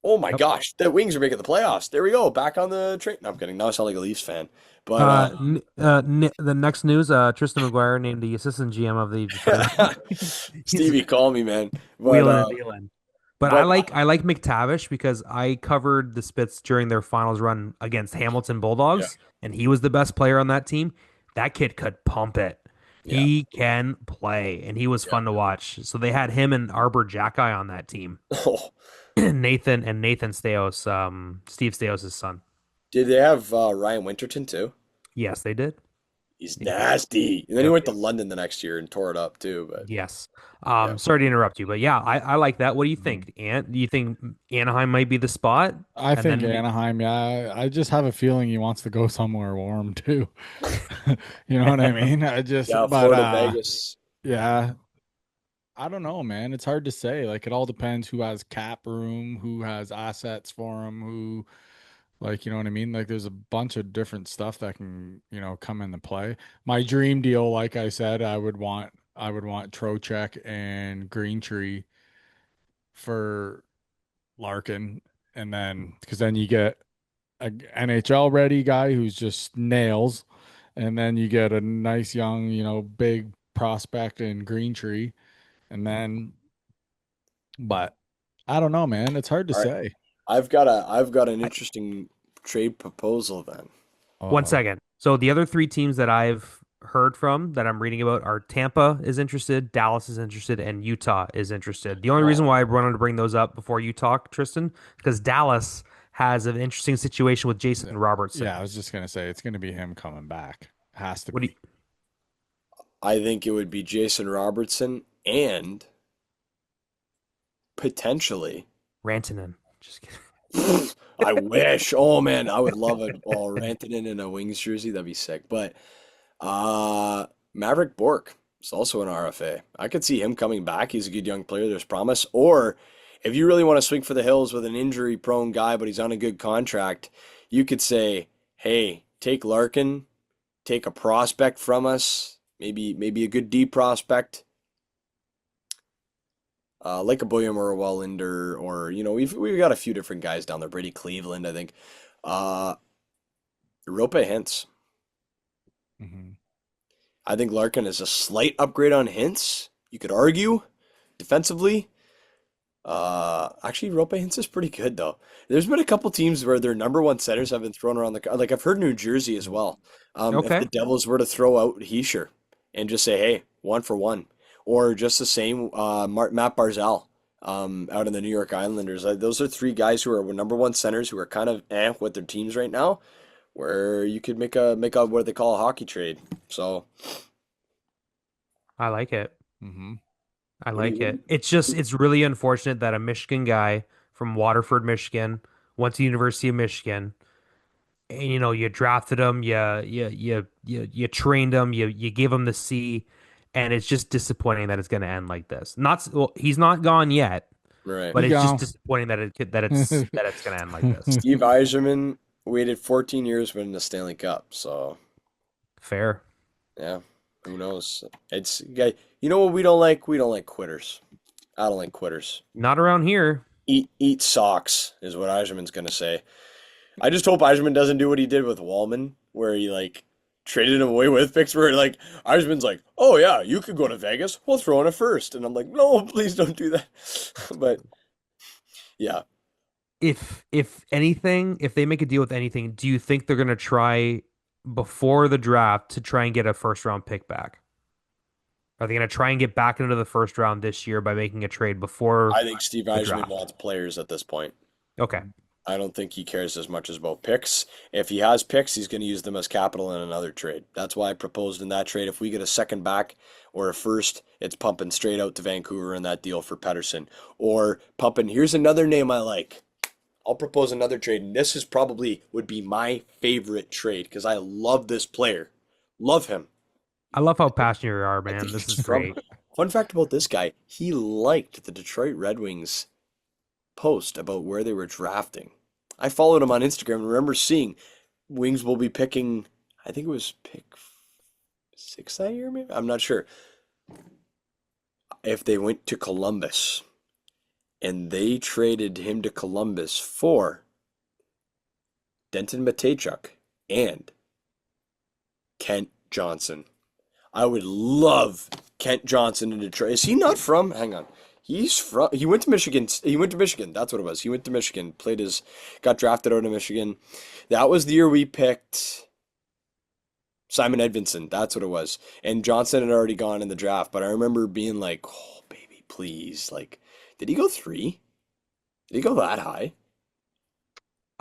Oh my Yep. gosh, the Wings are making the playoffs. There we go, back on the train. No, I'm kidding. Now I sound like a Leafs fan. But The next news: Tristan McGuire named the assistant GM of the Stevie, call me, man. Wheeling But and dealing. But but I like McTavish because I covered the Spits during their finals run against Hamilton Bulldogs, and he was the best player on that team. That kid could pump it. yeah, He can play, and he was fun to watch. So they had him and Arbor Jacki on that team. oh, Nathan Steos, Steve Steos' son. Did they have Ryan Winterton too? Yes, they did. He's They did. nasty. And then he Yep. went to London the next year and tore it up too. But Yes. yeah. Sorry to interrupt you, but yeah, I like that. What do you Mhm. think? Do you think Anaheim might be the spot? I And think then Anaheim, yeah. I just have a feeling he wants to go somewhere warm too. You know what I mean? Yeah, But Florida, Vegas. yeah, I don't know, man. It's hard to say. Like it all depends who has cap room, who has assets for him, who like, you know what I mean? Like there's a bunch of different stuff that can, come into play. My dream deal, like I said, I would want Trocheck and Greentree for Larkin, and then because then you get a NHL ready guy who's just nails, and then you get a nice young, big prospect in Greentree, and then, but I don't know, man. It's hard to All right. say. I've got an interesting trade proposal then. one Uh, second. So the other three teams that I've heard from that I'm reading about are Tampa is interested, Dallas is interested, and Utah is interested. The only reason Oh, why I wanted to bring those up before you talk, Tristan, because Dallas has an interesting situation with yeah, Jason yeah, Robertson. I was just gonna say it's gonna be him coming back. Has to What do be. you, I think it would be Jason Robertson and potentially. Rantanen? Just kidding. I wish. Oh man, I would love it. Oh, Rantanen in a Wings jersey, that'd be sick. But uh Maverick Bork is also an RFA. I could see him coming back. He's a good young player. There's promise. Or if you really want to swing for the hills with an injury-prone guy, but he's on a good contract, you could say, "Hey, take Larkin, take a prospect from us, maybe a good D prospect, like a William or a Wallander, or we've got a few different guys down there. Brady Cleveland, I think. Uh, Rope Hintz. Hmm. I think Larkin is a slight upgrade on Hintz. You could argue defensively. Actually, Rope Hintz is pretty good though. There's been a couple teams where their number one centers have been thrown around like I've heard New Jersey as well. If Okay. the Devils were to throw out Heischer and just say, hey, 1 for 1, or just the same Matt Barzal out in the New York Islanders. Those are three guys who are number one centers who are kind of with their teams right now, where you could make a what they call a hockey trade. So I like it. Hmm. I what do you like what do it. you It's really unfortunate that a Michigan guy from Waterford, Michigan, went to University of Michigan, and you drafted him, you trained him, you gave him the C, and it's just disappointing that it's going to end like this. Well, he's not gone yet, right? but He it's just gone. disappointing that it's going to end like this. Steve Yzerman waited 14 years to win the Stanley Cup. So Fair. yeah, who knows? It's guy. You know what we don't like? We don't like quitters. I don't like quitters. Not around here. Eat socks is what Yzerman's gonna say. I just hope Yzerman doesn't do what he did with Wallman, where he like traded him away with picks. Where like Yzerman's like, oh yeah, you could go to Vegas. We'll throw in a first, and I'm like, no, please don't do that. But yeah, If anything, if they make a deal with anything, do you think they're going to try before the draft to try and get a first round pick back? Are they going to try and get back into the first round this year by making a trade before I think Steve the Yzerman draft? wants players at this point. Okay. I don't think he cares as much as about picks. If he has picks, he's going to use them as capital in another trade. That's why I proposed in that trade. If we get a second back or a first, it's pumping straight out to Vancouver in that deal for Pettersson. Or pumping, here's another name I like. I'll propose another trade. And this is probably would be my favorite trade because I love this player. Love him. I love how passionate you are, I think man. This he's is from. great. Fun fact about this guy, he liked the Detroit Red Wings post about where they were drafting. I followed him on Instagram and remember seeing Wings will be picking, I think it was pick 6 that year, maybe? I'm not sure. If they went to Columbus and they traded him to Columbus for Denton Mateychuk and Kent Johnson. I would love Kent Johnson in Detroit. Is he not from? Hang on. He went to Michigan. He went to Michigan. That's what it was. He went to Michigan, got drafted out of Michigan. That was the year we picked Simon Edvinson. That's what it was. And Johnson had already gone in the draft, but I remember being like, "Oh, baby, please." Like, did he go 3? Did he go that high?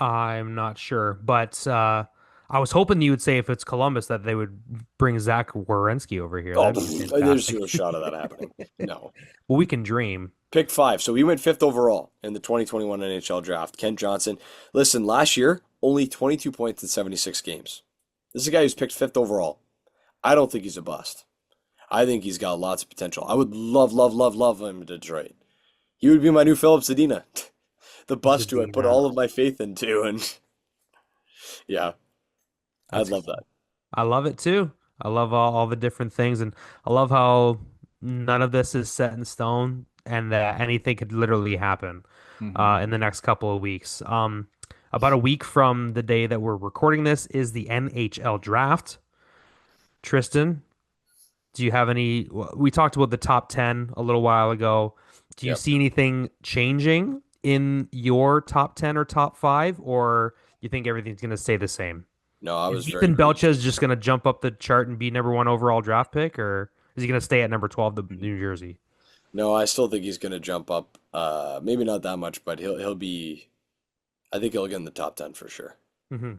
I'm not sure, but I was hoping you would say if it's Columbus that they would bring Zach Werenski over here. Oh, That'd be there's fantastic. no shot of that happening. No. Well, we can dream. Pick five. So we went fifth overall in the 2021 NHL draft. Kent Johnson. Listen, last year, only 22 points in 76 games. This is a guy who's picked fifth overall. I don't think he's a bust. I think he's got lots of potential. I would love, love, love, love him in Detroit. He would be my new Philip Zadina, the bust who I put Zadina. all of my faith into. And yeah, I'd That's love that. I love it too. I love all the different things, and I love how none of this is set in stone, and that anything could literally happen Hmm. in the next couple of weeks. About a week from the day that we're recording this is the NHL draft. Tristan, do you have any? We talked about the top 10 a little while ago. Do you Yep. see anything changing in your top 10 or top five, or you think everything's going to stay the same? No, I Is was very Ethan pleased. Belchez just going to jump up the chart and be number one overall draft pick, or is he going to stay at number 12, the New Jersey? No, I still think he's going to jump up. Maybe not that much, but he'll be. I think he'll get in the top 10 for sure. Hmm.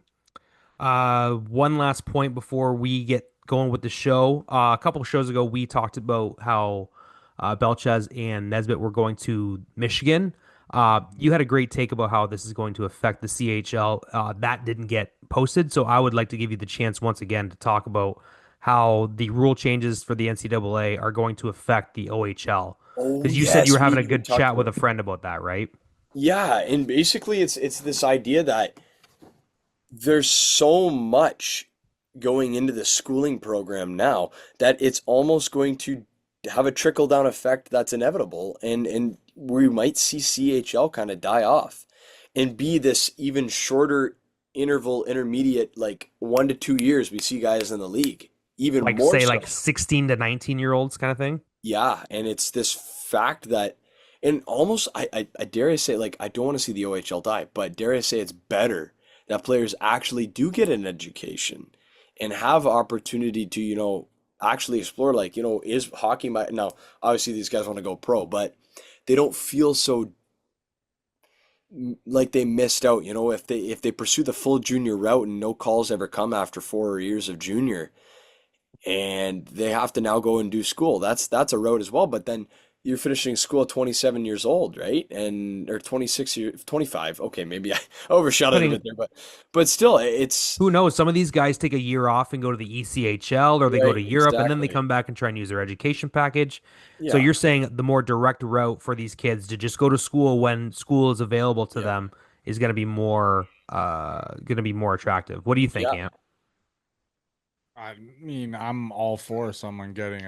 One last point before we get going with the show. A couple of shows ago, we talked about how Belchez and Nesbitt were going to Michigan. You had a great take about how this is going to affect the CHL. That didn't get posted, so I would like to give you the chance once again to talk about how the rule changes for the NCAA are going to affect the OHL. Oh Because you said you yes, were having a we good talked chat about with a it. friend about that, right? Yeah, and basically it's this idea that there's so much going into the schooling program now that it's almost going to have a trickle down effect that's inevitable, and we might see CHL kind of die off and be this even shorter interval intermediate, like 1 to 2 years we see guys in the league even Like more say so. like 16 to 19-year-olds kind of thing. Yeah, and it's this fact that, and almost, I dare I say, like, I don't want to see the OHL die, but dare I say it's better that players actually do get an education and have opportunity to, actually explore, like, is hockey my, now, obviously these guys want to go pro, but they don't feel so like they missed out, if they pursue the full junior route and no calls ever come after 4 years of junior and they have to now go and do school. That's a road as well. But then you're finishing school at 27 years old, right? And or 26 years, 25. Okay, maybe I overshot it a bit Putting there, but still, it's Who knows? Some of these guys take a year off and go to the ECHL or they go right. to Europe and then they Exactly. come back and try and use their education package. So Yeah. you're saying the more direct route for these kids to just go to school when school is available to Yep. them is going to be more attractive. What do you think, Yeah. Ant? I mean, I'm all for someone getting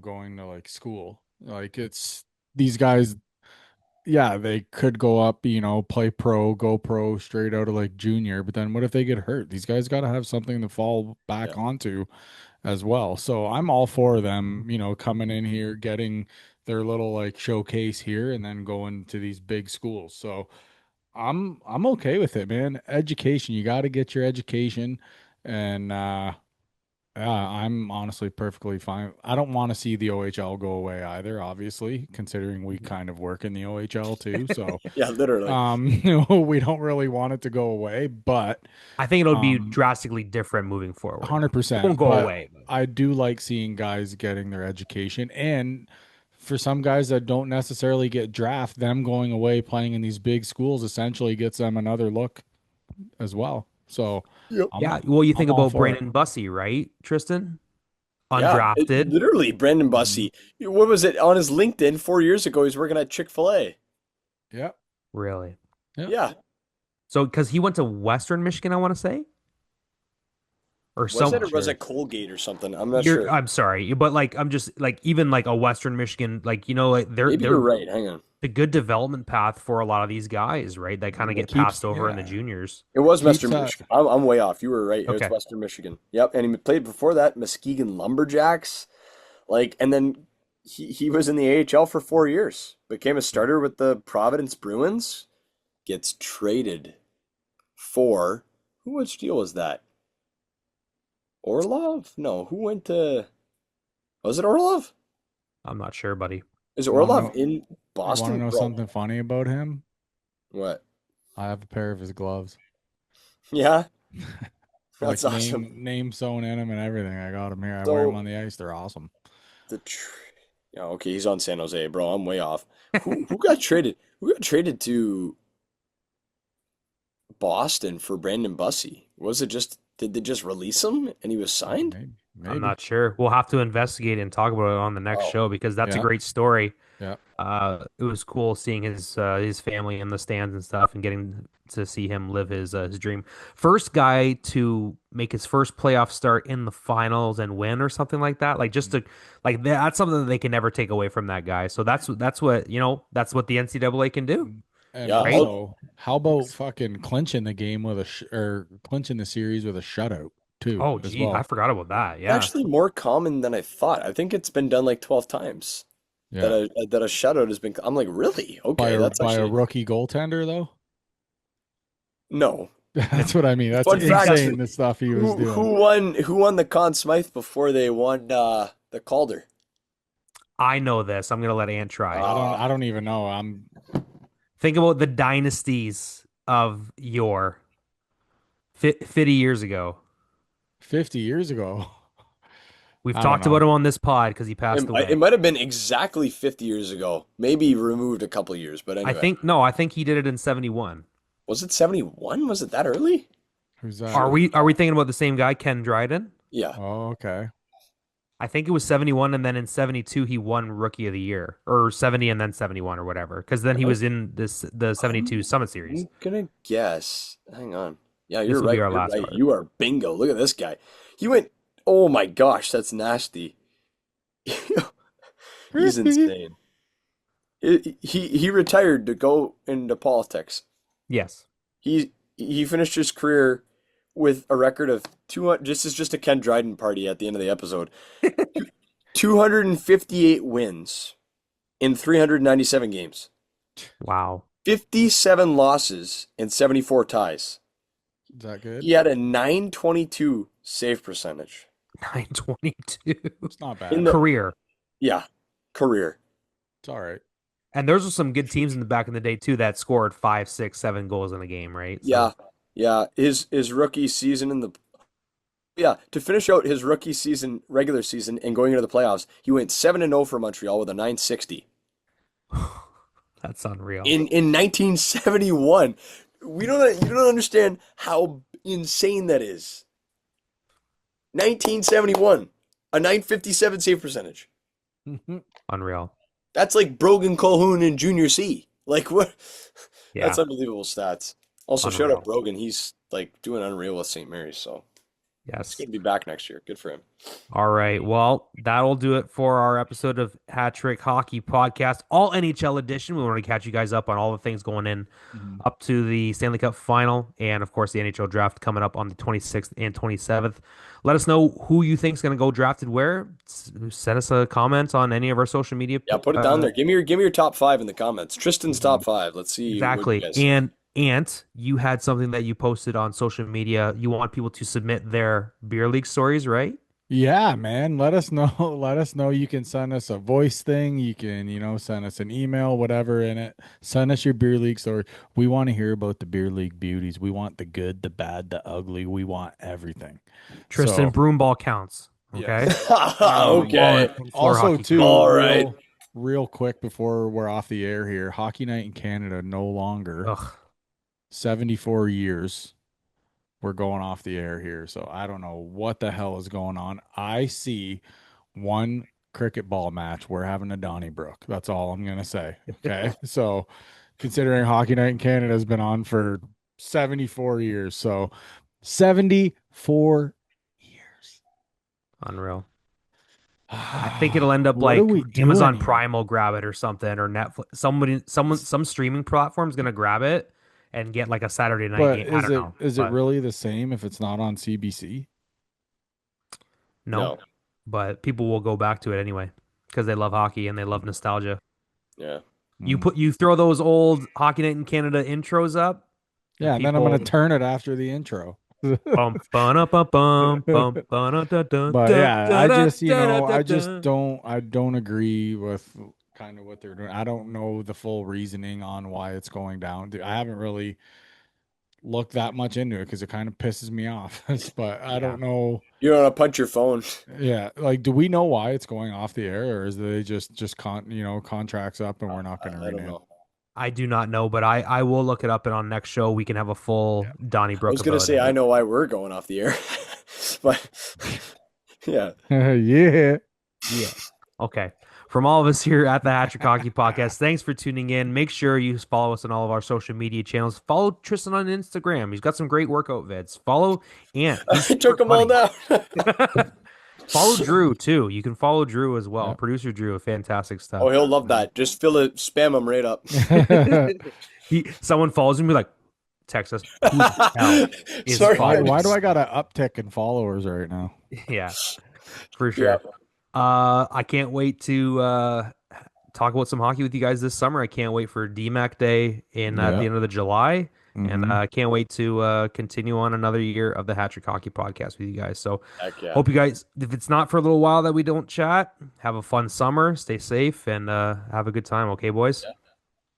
going to like school. Like it's these guys, yeah, they could go up, play pro, go pro straight out of like junior, but then what if they get hurt? These guys got to have something to fall back Yeah. onto as well. So I'm all for them, coming in here, getting their little like showcase here and then going to these big schools. So I'm okay with it, man. Education, you got to get your education and yeah, I'm honestly perfectly fine. I don't want to see the OHL go away either, obviously, considering we kind of work in the OHL too. So, Yeah. Literally. we don't really want it to go away, but I think it'll be um drastically different moving forward. It won't 100%. go But away. I do like seeing guys getting their education. And for some guys that don't necessarily get draft, them going away playing in these big schools essentially gets them another look as well. So Yep. Yeah, I'm well, you think I'm all about for it. Brandon Bussey, right, Tristan? Yeah. Undrafted. Literally, Brandon Mhm. Bussey. What was it on his LinkedIn 4 years ago? He's working at Chick-fil-A. Yep. Really? Yep. Yeah. So, because he went to Western Michigan, I want to say, or Was it some. or was Sure. it Colgate or something? I'm not sure. I'm sorry, but like I'm just like even like a Western Michigan, like like Maybe you're they're right. Hang on. the good development path for a lot of these guys, right? That kind of get Keeps passed over in the yeah. juniors. It was Keeps Western that Michigan. I'm way off. You were right. It was Okay. Western Michigan. Yep. And he played before that, Muskegon Lumberjacks. Like, and then he was in the AHL for 4 years. Became a starter with the Providence Bruins. Gets traded for which deal was that? Orlov? No, who went to was it Orlov? I'm not sure, buddy. Is it want to Orlov know in want to Boston? know Bro. something funny about him? What? I have a pair of his gloves. Yeah, Like that's awesome. name sewn in them and everything. I got them here. I wear them So on the ice. They're awesome. the tr yeah, okay, he's on San Jose, bro. I'm way off. Who got traded? Who got traded to Boston for Brandon Bussey? Was it just did they just release him and he was signed? Maybe, I'm maybe. not sure. We'll have to investigate and talk about it on the next Oh, show because that's a Yeah, great story. yeah. It was cool seeing his family in the stands and stuff, and getting to see him live his dream. First guy to make his first playoff start in the finals and win or something like that. Like just to that's something that they can never take away from that guy. So that's what that's what the NCAA can do, And yeah. right? also, how about fucking clinching the game with or clinching the series with a shutout too, Oh, as gee, I well. forgot about that. It's Yeah, actually more common than I thought. I think it's been done like 12 times Yeah, that a shutout has been. I'm like, really? Okay, that's by a actually rookie goaltender though. no. That's what I mean. That's Fun fact: insane. The stuff he was doing. who won the Conn Smythe before they won the Calder? I know this. I'm gonna let Ant try. Uh, I don't even know. I'm Think about the dynasties of yore, 50 years ago. 50 years ago. We've I don't talked about know. him on this pod because he passed it away. might have been exactly 50 years ago, maybe removed a couple years, but I anyway. think no, I think he did it in 71. Was it 71? Was it that early? Who's that? Sure. Are we thinking about the same guy, Ken Dryden? Yeah. Oh, okay. I think it was 71, and then in 72 he won Rookie of the Year, or 70 and then 71 or whatever, because then he I, was in the 72 Summit Series. I'm gonna guess. Hang on. Yeah, This you're will be right. our You're last right. card. You are bingo. Look at this guy. He went, oh my gosh, that's nasty. He's insane. He retired to go into politics. Yes. He finished his career with a record of 200. This is just a Ken Dryden party at the end of the episode. 258 wins in 397 games, Wow. 57 losses and 74 ties. Is that good? He had a 922 save percentage 922 It's not in bad. the career. yeah, career. It's all right. And those were some good teams in the back in the day too that scored 5, 6, 7 goals in a game, right? Yeah. So Yeah, his rookie season in the yeah, to finish out his rookie season, regular season and going into the playoffs, he went 7-0 for Montreal with a 960. that's unreal. In 1971. You don't understand how insane that is. 1971, a 957 save percentage. Unreal. That's like Brogan Colhoun in Junior C. Like what? Yeah. That's unbelievable stats. Also, shout Unreal. out Brogan. He's like doing unreal with St. Mary's, so he's Yes. gonna be back next year. Good for him. All right. Well, that'll do it for our episode of Hat Trick Hockey Podcast, all NHL edition. We want to catch you guys up on all the things going in Mhm. up to the Stanley Cup final and, of course, the NHL draft coming up on the 26th and 27th. Let us know who you think is going to go drafted where. Send us a comment on any of our social media. Yeah, put it down there. Give me your top five in the comments. Tristan's top five. Let's see what you Exactly. guys. And Ant, you had something that you posted on social media. You want people to submit their beer league stories, right? Yeah, man. Let us know. Let us know. You can send us a voice thing. You can, send us an email, whatever in it. Send us your beer league story. We want to hear about the beer league beauties. We want the good, the bad, the ugly. We want everything. Tristan So, Broomball counts. yes. Okay. Okay. Floor Also, hockey too, counts. All right. real quick before we're off the air here, Hockey Night in Canada no longer. Ugh. 74 years. We're going off the air here, so I don't know what the hell is going on. I see one cricket ball match. We're having a Donnybrook. That's all I'm gonna say. Okay, so considering Hockey Night in Canada has been on for 74 years, so 74 years. Unreal. I think it'll end up What are like we Amazon doing here? Prime will grab it or something, or Netflix. Some streaming platform's gonna grab it and get like a Saturday night But game. I don't know, is it but really the same if it's not on CBC? no. No. But people will go back to it anyway because they love hockey and they love nostalgia. Yeah. You throw those old Hockey Night in Canada intros up, Yeah, and then I'm gonna turn it after the intro. bum bum bum bum bum bum dun dun But dun yeah, dun I dun just dun. don't agree with kind of what they're doing. I don't know the full reasoning on why it's going down. I haven't really look that much into it because it kind of pisses me off. But I Yeah. don't know. You don't want to punch your phone. Yeah, like, do we know why it's going off the air, or is they just contracts up and we're not going to I don't renew? know. I do not know, but I will look it up, and on next show we can have a full Yeah. Donnybrook I was gonna about say it. I know why we're going off the air, but yeah. Yeah. Yeah. Okay. From all of us here at the Hattrick Hockey Podcast, thanks for tuning in. Make sure you follow us on all of our social media channels. Follow Tristan on Instagram. He's got some great workout vids. Follow Ant. He's I took super them all funny. down. Follow Drew too. You can follow Drew as well. Yeah. Producer Drew, fantastic Oh, stuff. he'll love that. Just spam him right up. Someone follows him, be like, text us. Who the hell is Sorry. following Why do us? I got an uptick in followers right now? Yeah, for sure. I can't wait to talk about some hockey with you guys this summer. I can't wait for DMAC Day at the end of the July. And I can't wait to continue on another year of the Hattrick Hockey Podcast with you guys. So Heck yeah. hope you guys, if it's not for a little while that we don't chat, have a fun summer, stay safe, and have a good time. Okay, boys? Yeah.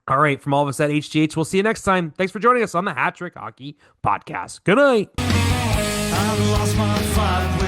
All right, from all of us at HGH, we'll see you next time. Thanks for joining us on the Hattrick Hockey Podcast. Good night. I've lost my fight.